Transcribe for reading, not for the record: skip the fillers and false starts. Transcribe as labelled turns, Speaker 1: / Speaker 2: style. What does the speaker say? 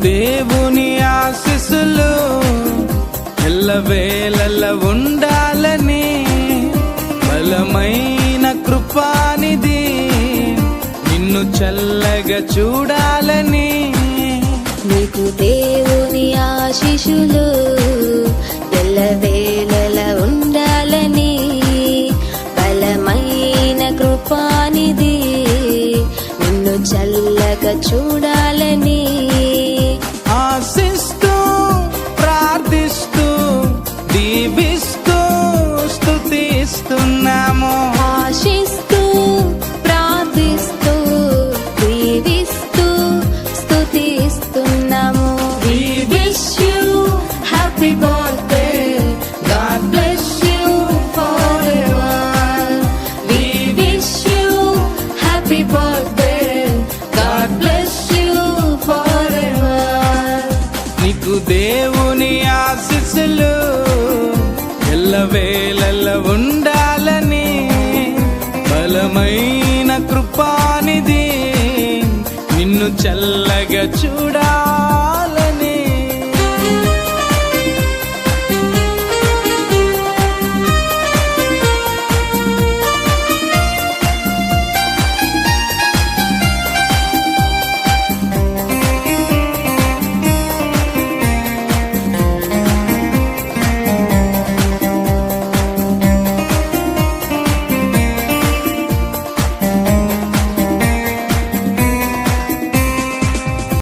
Speaker 1: దేవుని ఆశీస్సులు ఎల్లవేళల ఉండాలని బలమైన కృపానిధి నిన్ను చల్లగా చూడాలని
Speaker 2: నీకు దేవుని ఆశీస్సులు ఎల్లవేళల ఉండాలని బలమైన కృపానిధి నిన్ను చల్లగా చూడాలని
Speaker 1: ఆశిస్తూ ప్రార్థిస్తూ దీవిస్తూ స్తుతిస్తున్నాము.
Speaker 2: ఆశిస్తూ ప్రార్థిస్తూ దీవిస్తూ స్తుతిస్తున్నాము.
Speaker 1: We wish you happy birthday. God bless you forever.
Speaker 2: We wish you happy birthday. God bless you forever.
Speaker 1: నీకు దేవుని ఆశీస్సులు ఎల్లవేళల ఉండాలని బలమైన కృపానిధి నిన్ను చల్లగా చూడాలని